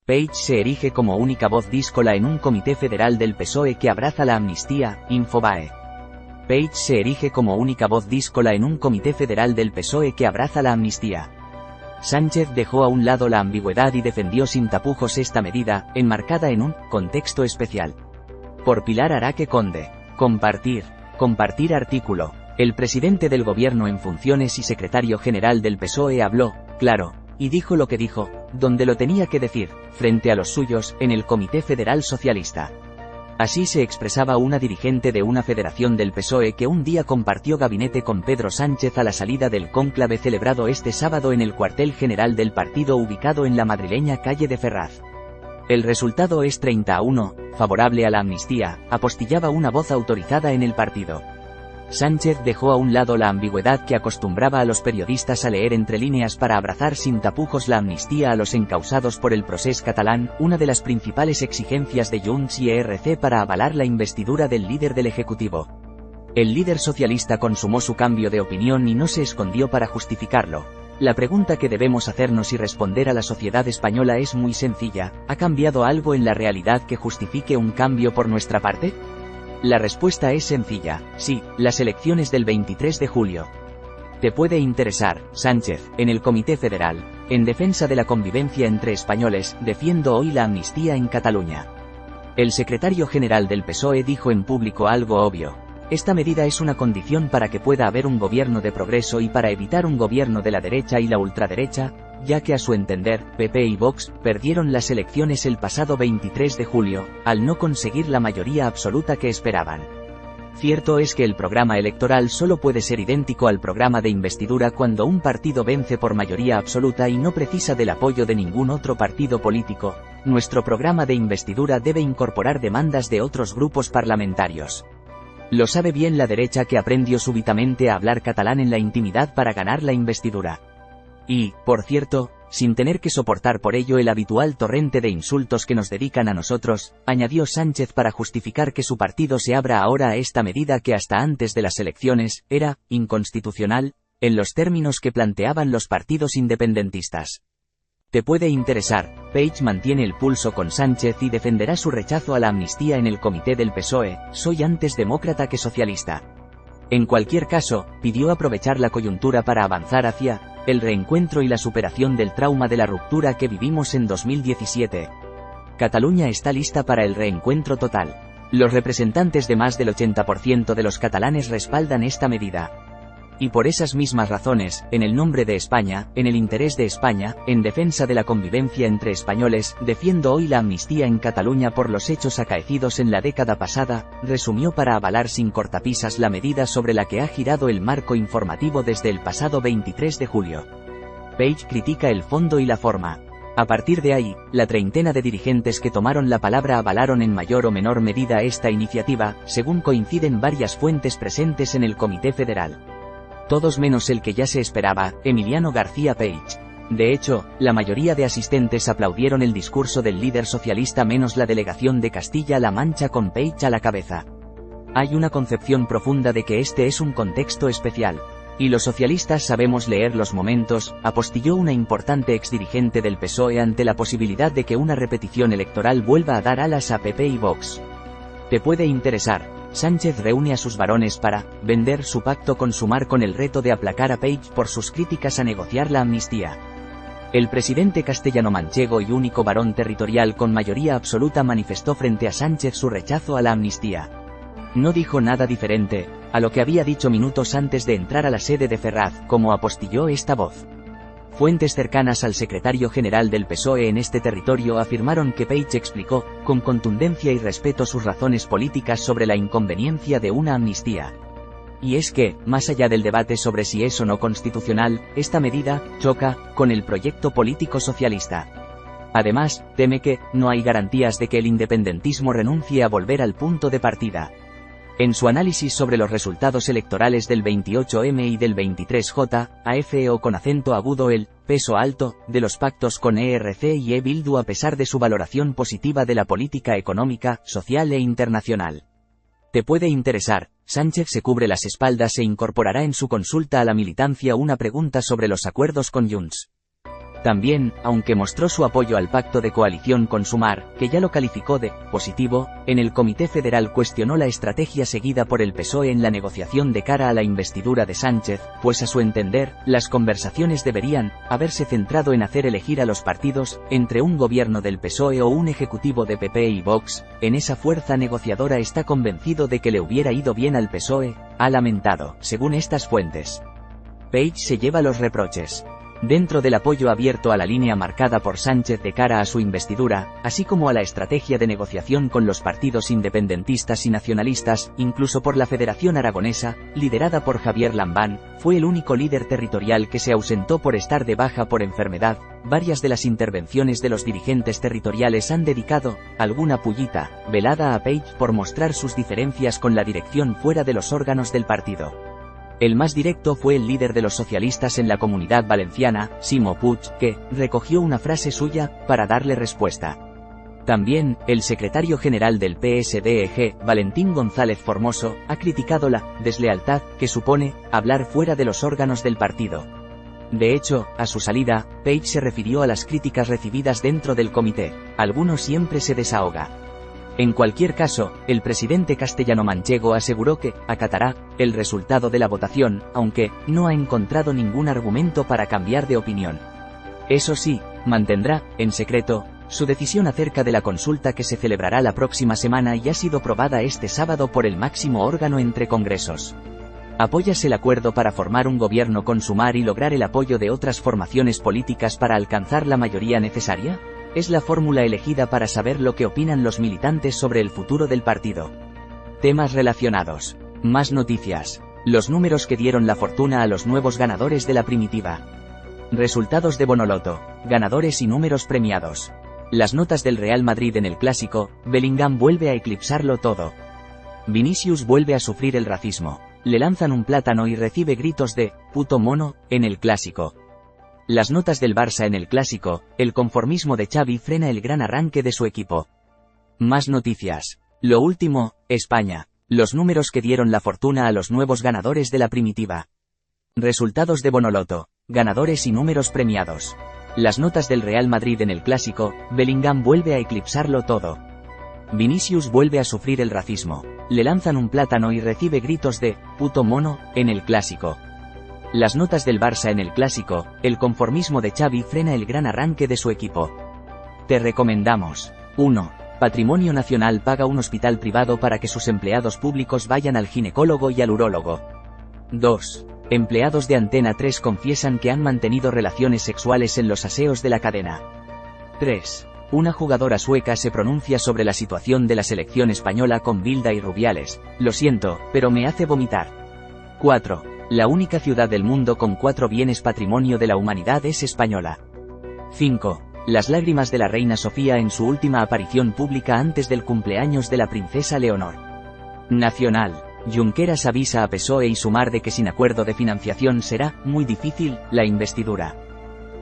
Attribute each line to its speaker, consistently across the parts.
Speaker 1: Page se erige como única voz díscola en un comité federal del PSOE que abraza la amnistía, Infobae. Page se erige como única voz díscola en un comité federal del PSOE que abraza la amnistía. Sánchez dejó a un lado la ambigüedad y defendió sin tapujos esta medida, enmarcada en un contexto especial. Por Pilar Araque Conde. Compartir artículo. El presidente del gobierno en funciones y secretario general del PSOE habló, claro, y dijo lo que dijo, donde lo tenía que decir, frente a los suyos, en el Comité Federal Socialista. Así se expresaba una dirigente de una federación del PSOE que un día compartió gabinete con Pedro Sánchez a la salida del cónclave celebrado este sábado en el cuartel general del partido ubicado en la madrileña calle de Ferraz. El resultado es 30-1, favorable a la amnistía, apostillaba una voz autorizada en el partido. Sánchez dejó a un lado la ambigüedad que acostumbraba a los periodistas a leer entre líneas para abrazar sin tapujos la amnistía a los encausados por el procés catalán, una de las principales exigencias de Junts y ERC para avalar la investidura del líder del Ejecutivo. El líder socialista consumó su cambio de opinión y no se escondió para justificarlo. La pregunta que debemos hacernos y responder a la sociedad española es muy sencilla: ¿ha cambiado algo en la realidad que justifique un cambio por nuestra parte? La respuesta es sencilla, sí, las elecciones del 23 de julio. Te puede interesar, Sánchez, en el Comité Federal, en defensa de la convivencia entre españoles, defiendo hoy la amnistía en Cataluña. El secretario general del PSOE dijo en público algo obvio: esta medida es una condición para que pueda haber un gobierno de progreso y para evitar un gobierno de la derecha y la ultraderecha, ya que a su entender, PP y Vox perdieron las elecciones el pasado 23 de julio, al no conseguir la mayoría absoluta que esperaban. Cierto es que el programa electoral solo puede ser idéntico al programa de investidura cuando un partido vence por mayoría absoluta y no precisa del apoyo de ningún otro partido político. Nuestro programa de investidura debe incorporar demandas de otros grupos parlamentarios. Lo sabe bien la derecha, que aprendió súbitamente a hablar catalán en la intimidad para ganar la investidura. Y, por cierto, sin tener que soportar por ello el habitual torrente de insultos que nos dedican a nosotros, añadió Sánchez para justificar que su partido se abra ahora a esta medida que hasta antes de las elecciones era inconstitucional, en los términos que planteaban los partidos independentistas. Te puede interesar, Page mantiene el pulso con Sánchez y defenderá su rechazo a la amnistía en el comité del PSOE, soy antes demócrata que socialista. En cualquier caso, pidió aprovechar la coyuntura para avanzar hacia el reencuentro y la superación del trauma de la ruptura que vivimos en 2017. Cataluña está lista para el reencuentro total. Los representantes de más del 80% de los catalanes respaldan esta medida. Y por esas mismas razones, en el nombre de España, en el interés de España, en defensa de la convivencia entre españoles, defiendo hoy la amnistía en Cataluña por los hechos acaecidos en la década pasada, resumió para avalar sin cortapisas la medida sobre la que ha girado el marco informativo desde el pasado 23 de julio. Page critica el fondo y la forma. A partir de ahí, la treintena de dirigentes que tomaron la palabra avalaron en mayor o menor medida esta iniciativa, según coinciden varias fuentes presentes en el Comité Federal. Todos menos el que ya se esperaba, Emiliano García Page. De hecho, la mayoría de asistentes aplaudieron el discurso del líder socialista menos la delegación de Castilla-La Mancha con Page a la cabeza. Hay una concepción profunda de que este es un contexto especial. Y los socialistas sabemos leer los momentos, apostilló una importante exdirigente del PSOE ante la posibilidad de que una repetición electoral vuelva a dar alas a PP y Vox. Te puede interesar. Sánchez reúne a sus varones para vender su pacto con Sumar con el reto de aplacar a Page por sus críticas a negociar la amnistía. El presidente castellano-manchego y único varón territorial con mayoría absoluta manifestó frente a Sánchez su rechazo a la amnistía. No dijo nada diferente a lo que había dicho minutos antes de entrar a la sede de Ferraz, como apostilló esta voz. Fuentes cercanas al secretario general del PSOE en este territorio afirmaron que Page explicó, con contundencia y respeto, sus razones políticas sobre la inconveniencia de una amnistía. Y es que, más allá del debate sobre si es o no constitucional, esta medida choca con el proyecto político socialista. Además, teme que no hay garantías de que el independentismo renuncie a volver al punto de partida. En su análisis sobre los resultados electorales del 28M y del 23J, AFEO con acento agudo el peso alto de los pactos con ERC y E Bildu a pesar de su valoración positiva de la política económica, social e internacional. Te puede interesar, Sánchez se cubre las espaldas e incorporará en su consulta a la militancia una pregunta sobre los acuerdos con Junts. También, aunque mostró su apoyo al pacto de coalición con Sumar, que ya lo calificó de positivo, en el Comité Federal cuestionó la estrategia seguida por el PSOE en la negociación de cara a la investidura de Sánchez, pues a su entender, las conversaciones deberían haberse centrado en hacer elegir a los partidos, entre un gobierno del PSOE o un ejecutivo de PP y Vox. En esa fuerza negociadora está convencido de que le hubiera ido bien al PSOE, ha lamentado, según estas fuentes. Page se lleva los reproches. Dentro del apoyo abierto a la línea marcada por Sánchez de cara a su investidura, así como a la estrategia de negociación con los partidos independentistas y nacionalistas, incluso por la Federación Aragonesa, liderada por Javier Lambán, fue el único líder territorial que se ausentó por estar de baja por enfermedad. Varias de las intervenciones de los dirigentes territoriales han dedicado alguna pullita velada a Page por mostrar sus diferencias con la dirección fuera de los órganos del partido. El más directo fue el líder de los socialistas en la Comunidad Valenciana, Ximo Puig, que recogió una frase suya para darle respuesta. También, el secretario general del PSDG, Valentín González Formoso, ha criticado la deslealtad que supone hablar fuera de los órganos del partido. De hecho, a su salida, Page se refirió a las críticas recibidas dentro del comité. Alguno siempre se desahoga. En cualquier caso, el presidente castellano-manchego aseguró que acatará el resultado de la votación, aunque no ha encontrado ningún argumento para cambiar de opinión. Eso sí, mantendrá, en secreto, su decisión acerca de la consulta que se celebrará la próxima semana y ha sido probada este sábado por el máximo órgano entre congresos. ¿Apoyas el acuerdo para formar un gobierno con Sumar y lograr el apoyo de otras formaciones políticas para alcanzar la mayoría necesaria? Es la fórmula elegida para saber lo que opinan los militantes sobre el futuro del partido. Temas relacionados. Más noticias. Los números que dieron la fortuna a los nuevos ganadores de la primitiva. Resultados de Bonoloto. Ganadores y números premiados. Las notas del Real Madrid en el Clásico. Bellingham vuelve a eclipsarlo todo. Vinicius vuelve a sufrir el racismo. Le lanzan un plátano y recibe gritos de «puto mono» en el Clásico. Las notas del Barça en el Clásico, el conformismo de Xavi frena el gran arranque de su equipo. Más noticias. Lo último, España. Los números que dieron la fortuna a los nuevos ganadores de la primitiva. Resultados de Bonoloto. Ganadores y números premiados. Las notas del Real Madrid en el Clásico, Bellingham vuelve a eclipsarlo todo. Vinicius vuelve a sufrir el racismo. Le lanzan un plátano y recibe gritos de «puto mono» en el Clásico. Las notas del Barça en el Clásico, el conformismo de Xavi frena el gran arranque de su equipo. Te recomendamos. 1. Patrimonio Nacional paga un hospital privado para que sus empleados públicos vayan al ginecólogo y al urólogo. 2. Empleados de Antena 3 confiesan que han mantenido relaciones sexuales en los aseos de la cadena. 3. Una jugadora sueca se pronuncia sobre la situación de la selección española con Bilda y Rubiales. Lo siento, pero me hace vomitar. 4. La única ciudad del mundo con 4 bienes patrimonio de la humanidad es española. 5. Las lágrimas de la reina Sofía en su última aparición pública antes del cumpleaños de la princesa Leonor. Nacional. Junqueras avisa a PSOE y Sumar de que sin acuerdo de financiación será muy difícil la investidura.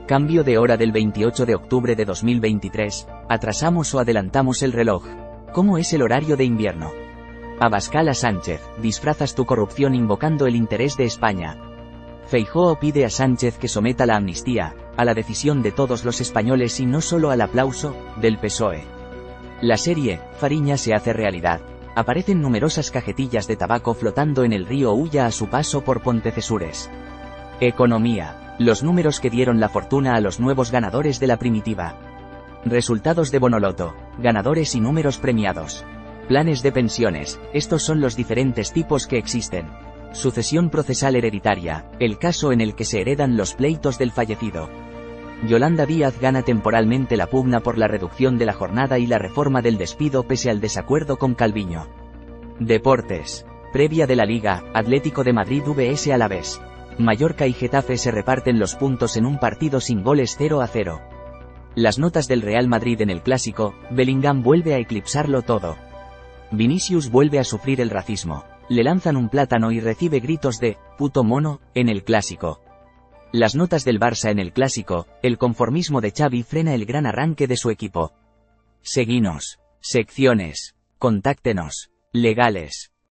Speaker 1: Cambio de hora del 28 de octubre de 2023. ¿Atrasamos o adelantamos el reloj? ¿Cómo es el horario de invierno? Abascal a Sánchez, disfrazas tu corrupción invocando el interés de España. Feijóo pide a Sánchez que someta la amnistía, a la decisión de todos los españoles y no solo al aplauso del PSOE. La serie, Fariña se hace realidad. Aparecen numerosas cajetillas de tabaco flotando en el río Ulla a su paso por Pontecesures. Economía. Los números que dieron la fortuna a los nuevos ganadores de la primitiva. Resultados de Bonoloto. Ganadores y números premiados. Planes de pensiones. Estos son los diferentes tipos que existen. Sucesión procesal hereditaria. El caso en el que se heredan los pleitos del fallecido. Yolanda Díaz gana temporalmente la pugna por la reducción de la jornada y la reforma del despido pese al desacuerdo con Calviño. Deportes. Previa de la Liga, Atlético de Madrid vs Alavés. Mallorca y Getafe se reparten los puntos en un partido sin goles 0-0. Las notas del Real Madrid en el Clásico, Bellingham vuelve a eclipsarlo todo. Vinicius vuelve a sufrir el racismo. Le lanzan un plátano y recibe gritos de «puto mono» en el Clásico. Las notas del Barça en el Clásico, el conformismo de Xavi frena el gran arranque de su equipo. Seguinos. Secciones. Contáctenos. Legales.